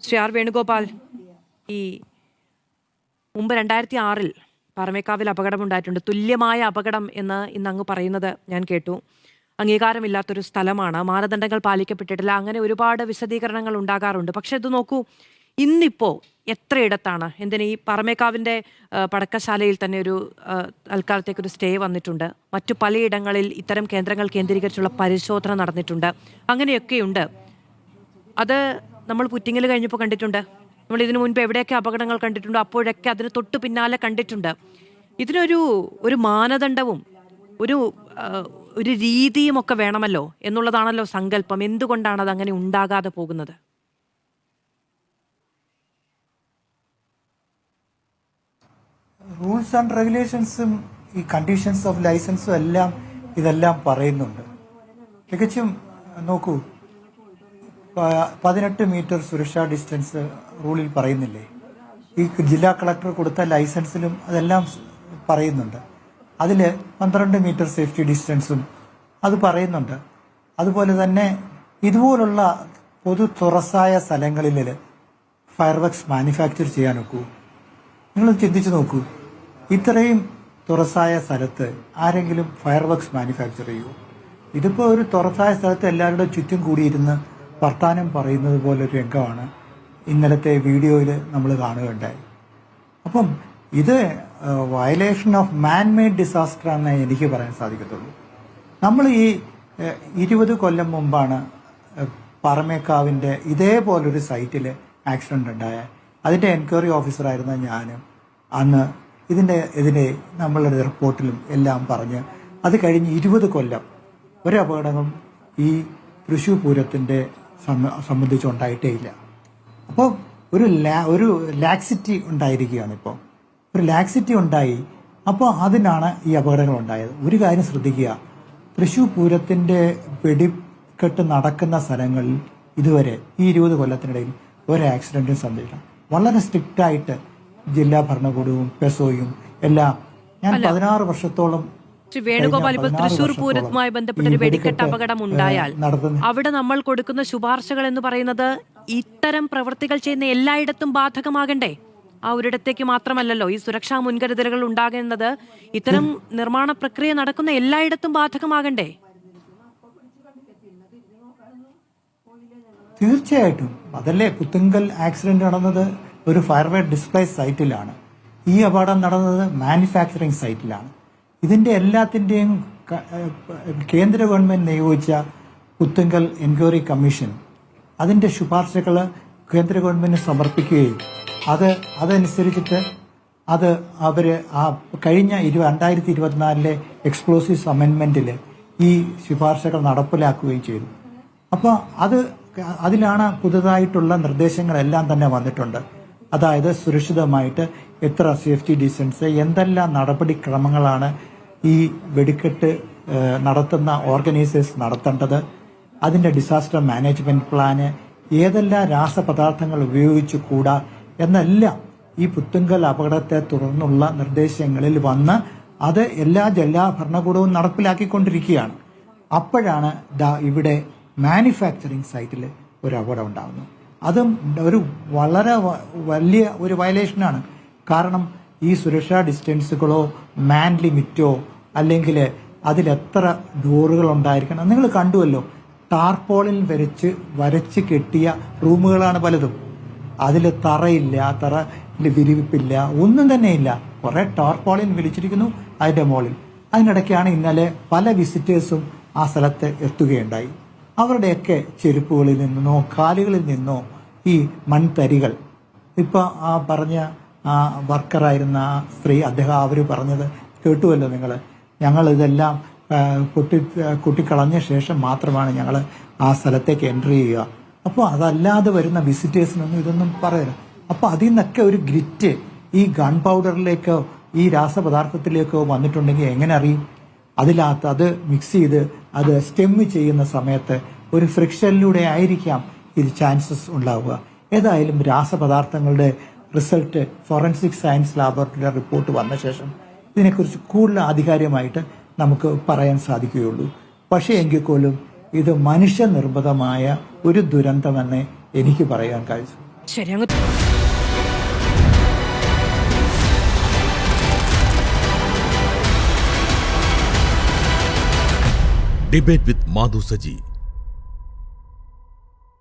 Shri R Venugopal, ഈ മുമ്പ് 2006 പാറമേക്കാവിൽ അപകടമുണ്ടായിട്ടുണ്ട്. തുല്യമായ അപകടം എന്ന് ഇന്ന് അങ്ങ് പറയുന്നത് ഞാൻ കേട്ടു. അംഗീകാരമില്ലാത്തൊരു സ്ഥലമാണ്, മാനദണ്ഡങ്ങൾ പാലിക്കപ്പെട്ടിട്ടില്ല, അങ്ങനെ ഒരുപാട് വിശദീകരണങ്ങൾ ഉണ്ടാകാറുണ്ട്. പക്ഷെ ഇത് നോക്കൂ, ഇന്നിപ്പോൾ എത്രയിടത്താണ്, എന്തിന് ഈ പാറമേക്കാവിൻ്റെ പടക്കശാലയിൽ തന്നെ ഒരു തൽക്കാലത്തേക്കൊരു സ്റ്റേ വന്നിട്ടുണ്ട്. മറ്റു പലയിടങ്ങളിൽ ഇത്തരം കേന്ദ്രങ്ങൾ കേന്ദ്രീകരിച്ചുള്ള പരിശോധന നടന്നിട്ടുണ്ട്. അങ്ങനെയൊക്കെയുണ്ട്. അത് നമ്മൾ പുറ്റിങ്ങൽ കഴിഞ്ഞപ്പോൾ കണ്ടിട്ടുണ്ട്. നമ്മൾ ഇതിനു മുൻപ് എവിടെയൊക്കെ അപകടങ്ങൾ കണ്ടിട്ടുണ്ടോ അപ്പോഴൊക്കെ അതിന് തൊട്ടു പിന്നാലെ കണ്ടിട്ടുണ്ട്. ഇതിനൊരു മാനദണ്ഡവും ഒരു രീതിയും ഒക്കെ വേണമല്ലോ എന്നുള്ളതാണല്ലോ സങ്കല്പം. എന്തുകൊണ്ടാണ് അത് അങ്ങനെ ഉണ്ടാകാതെ പോകുന്നത്? റൂൾസ് ആൻഡ് റെഗുലേഷൻസും ഈ കണ്ടീഷൻസ് ഓഫ് ലൈസൻസും എല്ലാം ഇതെല്ലാം പറയുന്നുണ്ട്. തികച്ചും നോക്കൂ, 18 മീറ്റർ സുരക്ഷാ ഡിസ്റ്റൻസ് റൂളിൽ പറയുന്നില്ലേ? ഈ ജില്ലാ കളക്ടർ കൊടുത്ത ലൈസൻസിലും അതെല്ലാം പറയുന്നുണ്ട്. അതിൽ 12 മീറ്റർ സേഫ്റ്റി ഡിസ്റ്റൻസും അത് പറയുന്നുണ്ട്. അതുപോലെ തന്നെ ഇതുപോലുള്ള പൊതു തുറസായ സ്ഥലങ്ങളിൽ ഫയർ വർക്സ് മാനുഫാക്ചർ ചെയ്യാൻ നോക്കൂ. നിങ്ങൾ ചിന്തിച്ച് നോക്കൂ, ഇത്രയും തുറസായ സ്ഥലത്ത് ആരെങ്കിലും ഫയർ വർക്സ് മാനുഫാക്ചർ ചെയ്യൂ? ഇതിപ്പോൾ ഒരു തുറസായ സ്ഥലത്ത് എല്ലാവരുടെ ചുറ്റും കൂടിയിരുന്ന് വർത്താനം പറയുന്നത് പോലൊരു രംഗമാണ് ഇന്നലത്തെ വീഡിയോയിൽ നമ്മൾ കാണുകയുണ്ടായി. അപ്പം ഇത് violation of man made disaster എന്നേ എനിക്ക് പറയാൻ സാധിക്കത്തുള്ളൂ. നമ്മൾ ഈ 20 കൊല്ലം മുമ്പാണ് പാറമേക്കാവിൻ്റെ ഇതേപോലൊരു സൈറ്റിൽ ആക്സിഡൻ്റ് ഉണ്ടായ. അതിൻ്റെ എൻക്വയറി ഓഫീസറായിരുന്ന ഞാനും അന്ന് ഇതിൻ്റെ നമ്മളുടെ റിപ്പോർട്ടിലും എല്ലാം പറഞ്ഞ് അത് കഴിഞ്ഞ് 20 കൊല്ലം ഒരു അപകടവും ഈ തൃശ്ശൂർ പൂരത്തിൻ്റെ സംബന്ധിച്ചുണ്ടായിട്ടേ ഇല്ല. അപ്പോൾ ഒരു ലാക്സിറ്റി ഉണ്ടായിരിക്കുകയാണ്. ഇപ്പോൾ ഒരു ലാക്സിറ്റി ഉണ്ടായി. അപ്പോൾ അതിനാണ് ഈ അപകടങ്ങൾ ഉണ്ടായത്. ഒരു കാര്യം ശ്രദ്ധിക്കുക, തൃശ്ശൂർ പൂരത്തിൻ്റെ വെടിക്കെട്ട് നടക്കുന്ന സ്ഥലങ്ങളിൽ ഇതുവരെ ഈ 20 കൊല്ലത്തിനിടയിൽ ഒരു ആക്സിഡൻറ്റും സംഭവിച്ചില്ല. വളരെ സ്ട്രിക്റ്റായിട്ട് ജില്ലാ ഭരണകൂടവും പെസോയും എല്ലാം ഞാൻ 16 വർഷത്തോളം വേണുഗോപാൽ, ഇപ്പോൾ തൃശ്ശൂർ പൂരവുമായി ബന്ധപ്പെട്ട ഒരു വെടിക്കെട്ട് അപകടം ഉണ്ടായാൽ അവിടെ നമ്മൾ കൊടുക്കുന്ന ശുപാർശകൾ എന്ന് പറയുന്നത് ഇത്തരം പ്രവൃത്തികൾ ചെയ്യുന്ന എല്ലായിടത്തും ബാധകമാകണ്ടേ? ആ ഒരിടത്തേക്ക് മാത്രമല്ലല്ലോ. ഈ സുരക്ഷാ മുൻകരുതലുകൾ ഉണ്ടാകുന്നത് ഇത്തരം നിർമ്മാണ പ്രക്രിയ നടക്കുന്ന എല്ലായിടത്തും ബാധകമാകണ്ടേ? തീർച്ചയായിട്ടും. അതല്ലേ പുത്തുങ്കൽ ആക്സിഡന്റ് നടന്നത് ഒരു ഫയർവെയർ ഡിസ്പ്ലേ സൈറ്റിലാണ്. ഈ അപകടം നടന്നത് മാനുഫാക്ചറിംഗ് സൈറ്റിലാണ്. ഇതിന്റെ എല്ലാത്തിൻ്റെയും കേന്ദ്ര ഗവൺമെന്റ് നിയോഗിച്ച പുത്തുങ്കൽ എൻക്വയറി കമ്മീഷൻ അതിന്റെ ശുപാർശകൾ കേന്ദ്ര ഗവൺമെന്റിന് സമർപ്പിക്കുകയും അതനുസരിച്ചിട്ട് അവർ ആ കഴിഞ്ഞ 2024 എക്സ്പ്ലോസീവ്സ് അമെൻമെന്റിൽ ഈ ശുപാർശകൾ നടപ്പിലാക്കുകയും ചെയ്തു. അപ്പോൾ അതിലാണ് പുതുതായിട്ടുള്ള നിർദ്ദേശങ്ങളെല്ലാം തന്നെ വന്നിട്ടുണ്ട്. അതായത് സുരക്ഷിതമായിട്ട് എത്ര സേഫ്റ്റി ഡിസ്റ്റൻസ്, എന്തെല്ലാം നടപടിക്രമങ്ങളാണ് ഈ വെടിക്കെട്ട് നടത്തുന്ന ഓർഗനൈസേഴ്സ് നടത്തേണ്ടത്, അതിൻ്റെ ഡിസാസ്റ്റർ മാനേജ്മെന്റ് പ്ലാന്, ഏതെല്ലാം രാസപദാർത്ഥങ്ങൾ ഉപയോഗിച്ചു കൂടാ എന്നെല്ലാം ഈ പുത്തുങ്കൽ അപകടത്തെ തുടർന്നുള്ള നിർദ്ദേശങ്ങളിൽ വന്ന് അത് എല്ലാ ജില്ലാ ഭരണകൂടവും നടപ്പിലാക്കിക്കൊണ്ടിരിക്കുകയാണ്. അപ്പോഴാണ് ഇവിടെ മാനുഫാക്ചറിംഗ് സൈറ്റിൽ ഒരു അപകടം ഉണ്ടാകുന്നത്. അതും ഒരു വളരെ വലിയ ഒരു വയലേഷനാണ്. കാരണം ഈ സുരക്ഷാ ഡിസ്റ്റൻസുകളോ മാൻ ലിമിറ്റോ അല്ലെങ്കിൽ അതിലെത്ര ഡോറുകൾ ഉണ്ടായിരിക്കണം. നിങ്ങൾ കണ്ടുവല്ലോ, ടാർപോളിൽ വരച്ച് കെട്ടിയ റൂമുകളാണ് പലതും. അതിൽ തറയില്ല, തറയിൽ വിരിവിപ്പില്ല, ഒന്നും തന്നെ ഇല്ല. കുറെ ടാർപോളിൽ വിളിച്ചിരിക്കുന്നു അതിൻ്റെ മുകളിൽ. അതിനിടയ്ക്കാണ് ഇന്നലെ പല വിസിറ്റേഴ്സും ആ സ്ഥലത്ത് എത്തുകയുണ്ടായി. അവരുടെയൊക്കെ ചെരുപ്പുകളിൽ നിന്നോ കാലുകളിൽ നിന്നോ ഈ മൺതരികൾ, ഇപ്പോൾ ആ പറഞ്ഞ ആ വർക്കറായിരുന്ന ആ സ്ത്രീ, അവർ പറഞ്ഞത് കേട്ടുവല്ലോ നിങ്ങൾ, ഞങ്ങളിതെല്ലാം കുട്ടിക്കളഞ്ഞ ശേഷം മാത്രമാണ് ഞങ്ങൾ ആ സ്ഥലത്തേക്ക് എൻട്രി ചെയ്യുക. അപ്പോൾ അതല്ലാതെ വരുന്ന വിസിറ്റേഴ്സിനൊന്നും ഇതൊന്നും പറയില്ല. അപ്പോൾ അതിൽ നിന്നൊക്കെ ഒരു ഗ്രിറ്റ് ഈ ഗൺ പൗഡറിലേക്കോ ഈ രാസപദാർത്ഥത്തിലേക്കോ വന്നിട്ടുണ്ടെങ്കിൽ എങ്ങനെ അറിയും? അതിനകത്ത് അത് മിക്സ് ചെയ്ത് അത് സ്റ്റെം ചെയ്യുന്ന സമയത്ത് ഒരു ഫ്രിക്ഷനിലൂടെ ആയിരിക്കാം ഇത് ചാൻസസ് ഉണ്ടാവുക. ഏതായാലും രാസപദാർത്ഥങ്ങളുടെ റിസൾട്ട് ഫോറൻസിക് സയൻസ് ലാബോറട്ടറിയുടെ റിപ്പോർട്ട് വന്ന ശേഷം ഇതിനെക്കുറിച്ച് കൂടുതൽ ആധികാരികമായിട്ട് നമുക്ക് പറയാൻ സാധിക്കുകയുള്ളൂ. പക്ഷേ എങ്കിൽ പോലും ഇത് മനുഷ്യനിർമ്മിതമായ ഒരു ദുരന്തമെന്ന് എനിക്ക് പറയാൻ കഴിയും. ശരി, അങ്ങ് ഡിബേറ്റ് വിത്ത് മാധു സജി.